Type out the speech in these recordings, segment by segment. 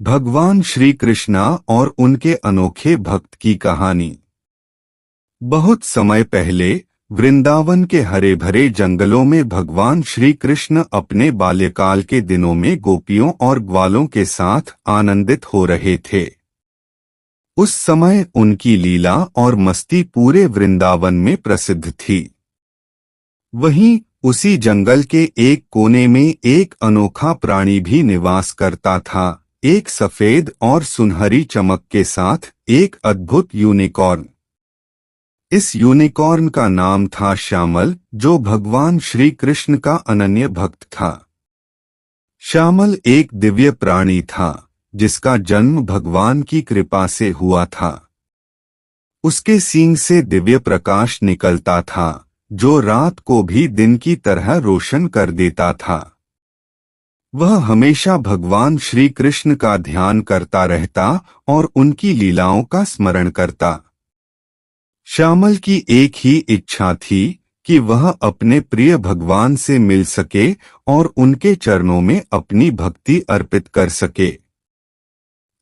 भगवान श्री कृष्णा और उनके अनोखे भक्त की कहानी। बहुत समय पहले वृंदावन के हरे भरे जंगलों में भगवान श्री कृष्ण अपने बाल्यकाल के दिनों में गोपियों और ग्वालों के साथ आनंदित हो रहे थे। उस समय उनकी लीला और मस्ती पूरे वृंदावन में प्रसिद्ध थी। वहीं उसी जंगल के एक कोने में एक अनोखा प्राणी भी निवास करता था, एक सफेद और सुनहरी चमक के साथ एक अद्भुत यूनिकॉर्न। इस यूनिकॉर्न का नाम था श्यामल, जो भगवान श्री कृष्ण का अनन्य भक्त था। श्यामल एक दिव्य प्राणी था, जिसका जन्म भगवान की कृपा से हुआ था। उसके सींग से दिव्य प्रकाश निकलता था, जो रात को भी दिन की तरह रोशन कर देता था। वह हमेशा भगवान श्री कृष्ण का ध्यान करता रहता और उनकी लीलाओं का स्मरण करता। श्यामल की एक ही इच्छा थी कि वह अपने प्रिय भगवान से मिल सके और उनके चरणों में अपनी भक्ति अर्पित कर सके।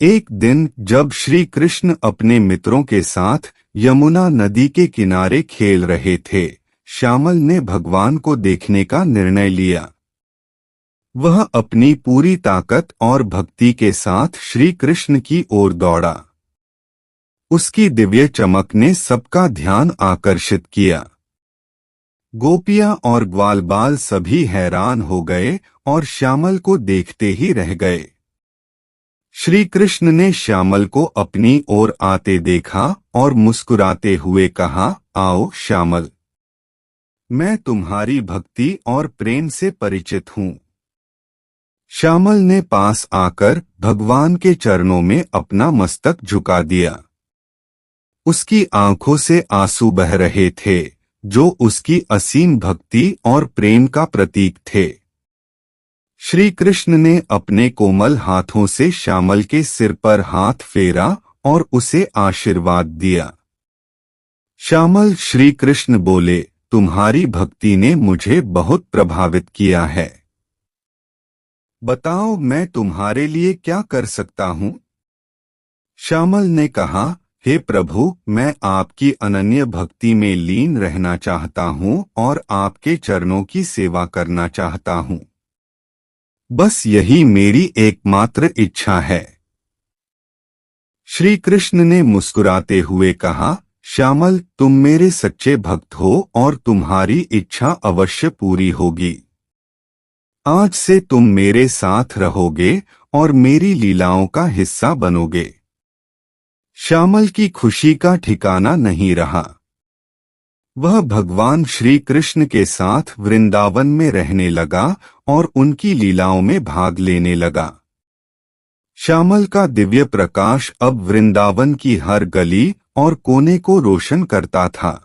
एक दिन जब श्री कृष्ण अपने मित्रों के साथ यमुना नदी के किनारे खेल रहे थे, श्यामल ने भगवान को देखने का निर्णय लिया। वह अपनी पूरी ताकत और भक्ति के साथ श्री कृष्ण की ओर दौड़ा। उसकी दिव्य चमक ने सबका ध्यान आकर्षित किया। गोपियां और ग्वालबाल सभी हैरान हो गए और श्यामल को देखते ही रह गए। श्री कृष्ण ने श्यामल को अपनी ओर आते देखा और मुस्कुराते हुए कहा, आओ श्यामल, मैं तुम्हारी भक्ति और प्रेम से परिचित हूँ। श्यामल ने पास आकर भगवान के चरणों में अपना मस्तक झुका दिया। उसकी आंखों से आंसू बह रहे थे, जो उसकी असीम भक्ति और प्रेम का प्रतीक थे। श्री कृष्ण ने अपने कोमल हाथों से श्यामल के सिर पर हाथ फेरा और उसे आशीर्वाद दिया। श्यामल, श्री कृष्ण बोले, तुम्हारी भक्ति ने मुझे बहुत प्रभावित किया है। बताओ, मैं तुम्हारे लिए क्या कर सकता हूँ? श्यामल ने कहा, हे प्रभु, मैं आपकी अनन्य भक्ति में लीन रहना चाहता हूँ और आपके चरणों की सेवा करना चाहता हूँ। बस यही मेरी एकमात्र इच्छा है। श्री कृष्ण ने मुस्कुराते हुए कहा, श्यामल, तुम मेरे सच्चे भक्त हो और तुम्हारी इच्छा अवश्य पूरी होगी। आज से तुम मेरे साथ रहोगे और मेरी लीलाओं का हिस्सा बनोगे। श्यामल की खुशी का ठिकाना नहीं रहा। वह भगवान श्री कृष्ण के साथ वृंदावन में रहने लगा और उनकी लीलाओं में भाग लेने लगा। श्यामल का दिव्य प्रकाश अब वृंदावन की हर गली और कोने को रोशन करता था।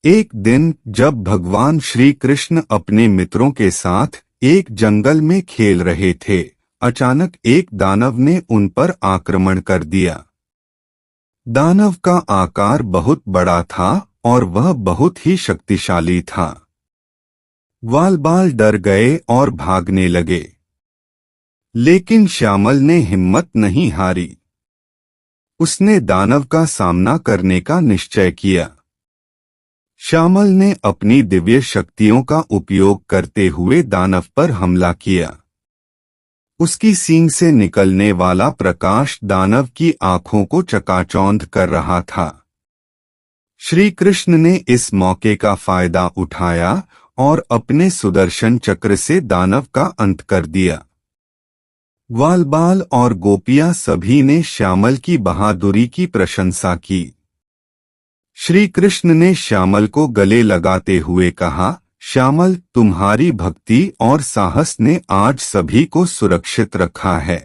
एक दिन जब भगवान श्री कृष्ण अपने मित्रों के साथ एक जंगल में खेल रहे थे, अचानक एक दानव ने उन पर आक्रमण कर दिया। दानव का आकार बहुत बड़ा था और वह बहुत ही शक्तिशाली था। ग्वालबाल डर गए और भागने लगे, लेकिन श्यामल ने हिम्मत नहीं हारी। उसने दानव का सामना करने का निश्चय किया। श्यामल ने अपनी दिव्य शक्तियों का उपयोग करते हुए दानव पर हमला किया। उसकी सींग से निकलने वाला प्रकाश दानव की आंखों को चकाचौंध कर रहा था। श्री कृष्ण ने इस मौके का फायदा उठाया और अपने सुदर्शन चक्र से दानव का अंत कर दिया। ग्वालबाल और गोपियां सभी ने श्यामल की बहादुरी की प्रशंसा की। श्री कृष्ण ने श्यामल को गले लगाते हुए कहा, श्यामल, तुम्हारी भक्ति और साहस ने आज सभी को सुरक्षित रखा है।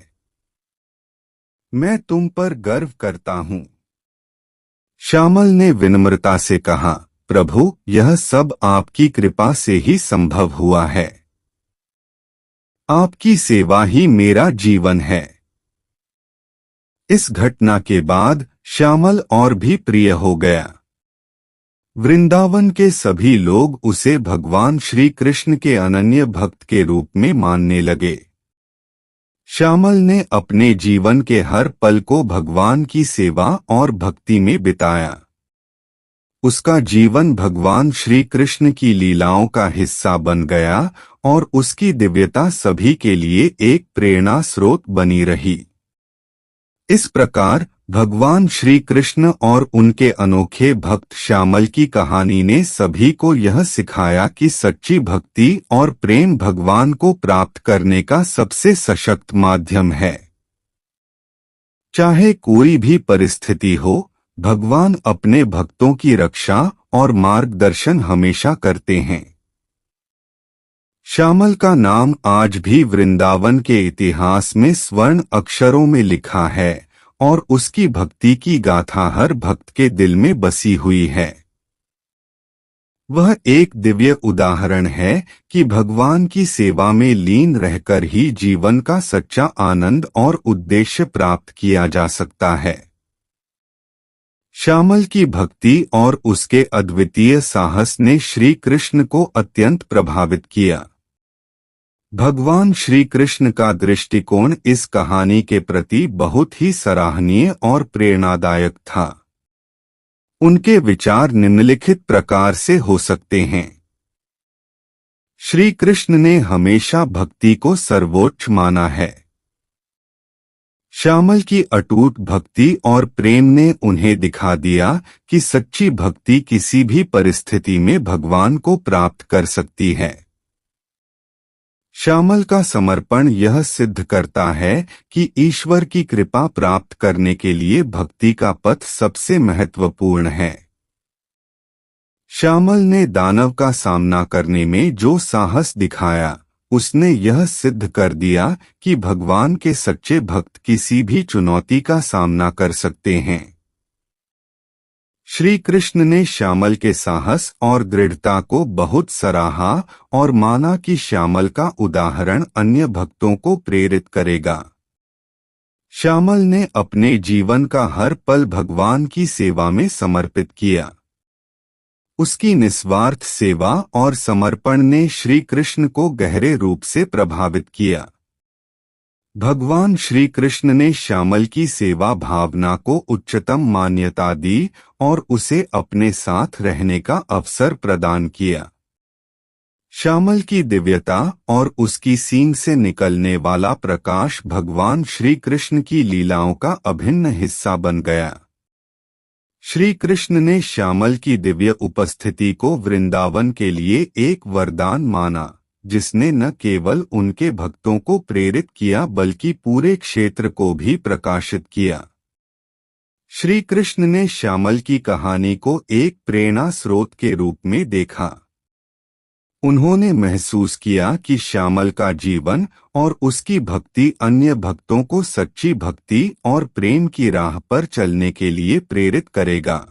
मैं तुम पर गर्व करता हूँ। श्यामल ने विनम्रता से कहा, प्रभु, यह सब आपकी कृपा से ही संभव हुआ है। आपकी सेवा ही मेरा जीवन है। इस घटना के बाद श्यामल और भी प्रिय हो गया। वृंदावन के सभी लोग उसे भगवान श्री कृष्ण के अनन्य भक्त के रूप में मानने लगे। श्यामल ने अपने जीवन के हर पल को भगवान की सेवा और भक्ति में बिताया। उसका जीवन भगवान श्री कृष्ण की लीलाओं का हिस्सा बन गया और उसकी दिव्यता सभी के लिए एक प्रेरणा स्रोत बनी रही। इस प्रकार भगवान श्री कृष्ण और उनके अनोखे भक्त श्यामल की कहानी ने सभी को यह सिखाया कि सच्ची भक्ति और प्रेम भगवान को प्राप्त करने का सबसे सशक्त माध्यम है। चाहे कोई भी परिस्थिति हो, भगवान अपने भक्तों की रक्षा और मार्गदर्शन हमेशा करते हैं। श्यामल का नाम आज भी वृंदावन के इतिहास में स्वर्ण अक्षरों में लिखा है और उसकी भक्ति की गाथा हर भक्त के दिल में बसी हुई है। वह एक दिव्य उदाहरण है कि भगवान की सेवा में लीन रहकर ही जीवन का सच्चा आनंद और उद्देश्य प्राप्त किया जा सकता है। श्यामल की भक्ति और उसके अद्वितीय साहस ने श्री कृष्ण को अत्यंत प्रभावित किया। भगवान श्री कृष्ण का दृष्टिकोण इस कहानी के प्रति बहुत ही सराहनीय और प्रेरणादायक था। उनके विचार निम्नलिखित प्रकार से हो सकते हैं। श्री कृष्ण ने हमेशा भक्ति को सर्वोच्च माना है। श्यामल की अटूट भक्ति और प्रेम ने उन्हें दिखा दिया कि सच्ची भक्ति किसी भी परिस्थिति में भगवान को प्राप्त कर सकती है। श्यामल का समर्पण यह सिद्ध करता है कि ईश्वर की कृपा प्राप्त करने के लिए भक्ति का पथ सबसे महत्वपूर्ण है। श्यामल ने दानव का सामना करने में जो साहस दिखाया, उसने यह सिद्ध कर दिया कि भगवान के सच्चे भक्त किसी भी चुनौती का सामना कर सकते हैं। श्री कृष्ण ने श्यामल के साहस और दृढ़ता को बहुत सराहा और माना कि श्यामल का उदाहरण अन्य भक्तों को प्रेरित करेगा। श्यामल ने अपने जीवन का हर पल भगवान की सेवा में समर्पित किया। उसकी निस्वार्थ सेवा और समर्पण ने श्री कृष्ण को गहरे रूप से प्रभावित किया। भगवान श्री कृष्ण ने श्यामल की सेवा भावना को उच्चतम मान्यता दी और उसे अपने साथ रहने का अवसर प्रदान किया। श्यामल की दिव्यता और उसकी सींग से निकलने वाला प्रकाश भगवान श्री कृष्ण की लीलाओं का अभिन्न हिस्सा बन गया। श्री कृष्ण ने श्यामल की दिव्य उपस्थिति को वृंदावन के लिए एक वरदान माना, जिसने न केवल उनके भक्तों को प्रेरित किया बल्कि पूरे क्षेत्र को भी प्रकाशित किया। श्री कृष्ण ने श्यामल की कहानी को एक प्रेरणा स्रोत के रूप में देखा। उन्होंने महसूस किया कि श्यामल का जीवन और उसकी भक्ति अन्य भक्तों को सच्ची भक्ति और प्रेम की राह पर चलने के लिए प्रेरित करेगा।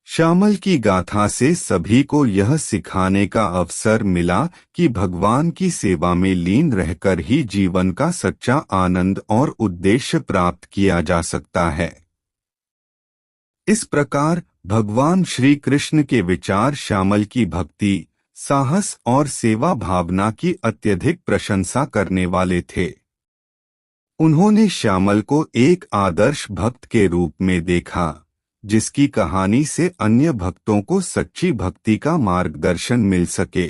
श्यामल की गाथा से सभी को यह सिखाने का अवसर मिला कि भगवान की सेवा में लीन रहकर ही जीवन का सच्चा आनंद और उद्देश्य प्राप्त किया जा सकता है। इस प्रकार भगवान श्री कृष्ण के विचार श्यामल की भक्ति, साहस और सेवा भावना की अत्यधिक प्रशंसा करने वाले थे। उन्होंने श्यामल को एक आदर्श भक्त के रूप में देखा, जिसकी कहानी से अन्य भक्तों को सच्ची भक्ति का मार्गदर्शन मिल सके।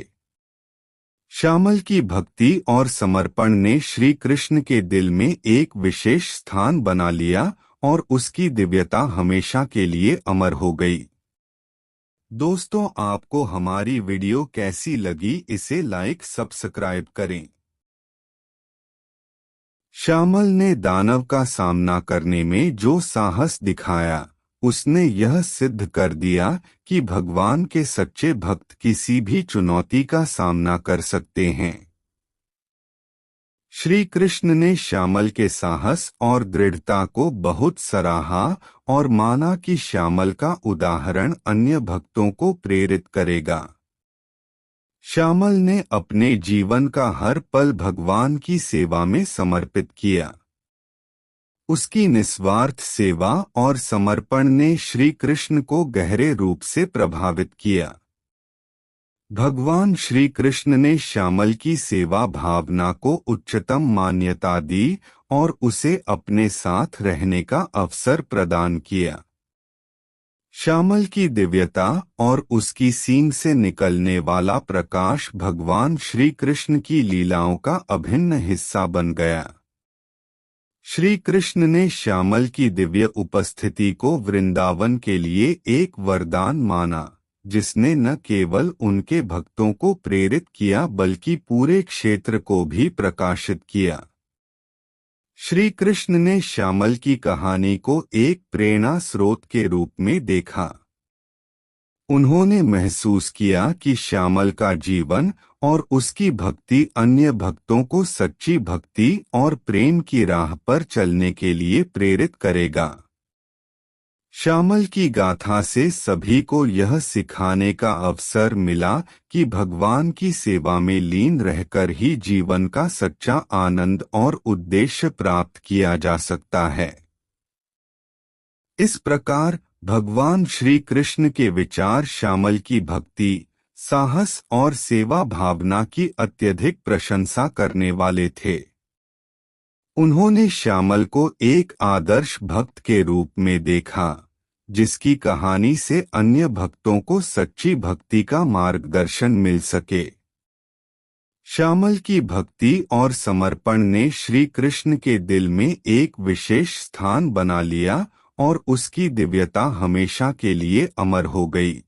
श्यामल की भक्ति और समर्पण ने श्री कृष्ण के दिल में एक विशेष स्थान बना लिया और उसकी दिव्यता हमेशा के लिए अमर हो गई। दोस्तों, आपको हमारी वीडियो कैसी लगी, इसे लाइक सब्सक्राइब करें। श्यामल ने दानव का सामना करने में जो साहस दिखाया, उसने यह सिद्ध कर दिया कि भगवान के सच्चे भक्त किसी भी चुनौती का सामना कर सकते हैं। श्री कृष्ण ने श्यामल के साहस और दृढ़ता को बहुत सराहा और माना कि श्यामल का उदाहरण अन्य भक्तों को प्रेरित करेगा। श्यामल ने अपने जीवन का हर पल भगवान की सेवा में समर्पित किया। उसकी निस्वार्थ सेवा और समर्पण ने श्री कृष्ण को गहरे रूप से प्रभावित किया। भगवान श्री कृष्ण ने श्यामल की सेवा भावना को उच्चतम मान्यता दी और उसे अपने साथ रहने का अवसर प्रदान किया। श्यामल की दिव्यता और उसकी सींग से निकलने वाला प्रकाश भगवान श्री कृष्ण की लीलाओं का अभिन्न हिस्सा बन गया। श्री कृष्ण ने श्यामल की दिव्य उपस्थिति को वृंदावन के लिए एक वरदान माना, जिसने न केवल उनके भक्तों को प्रेरित किया बल्कि पूरे क्षेत्र को भी प्रकाशित किया। श्री कृष्ण ने श्यामल की कहानी को एक प्रेरणा स्रोत के रूप में देखा। उन्होंने महसूस किया कि श्यामल का जीवन और उसकी भक्ति अन्य भक्तों को सच्ची भक्ति और प्रेम की राह पर चलने के लिए प्रेरित करेगा। श्यामल की गाथा से सभी को यह सिखाने का अवसर मिला कि भगवान की सेवा में लीन रहकर ही जीवन का सच्चा आनंद और उद्देश्य प्राप्त किया जा सकता है। इस प्रकार भगवान श्री कृष्ण के विचार श्यामल की भक्ति, साहस और सेवा भावना की अत्यधिक प्रशंसा करने वाले थे। उन्होंने श्यामल को एक आदर्श भक्त के रूप में देखा, जिसकी कहानी से अन्य भक्तों को सच्ची भक्ति का मार्गदर्शन मिल सके। श्यामल की भक्ति और समर्पण ने श्री कृष्ण के दिल में एक विशेष स्थान बना लिया और उसकी दिव्यता हमेशा के लिए अमर हो गई।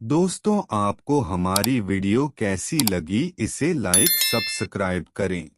दोस्तों, आपको हमारी वीडियो कैसी लगी, इसे लाइक सब्सक्राइब करें।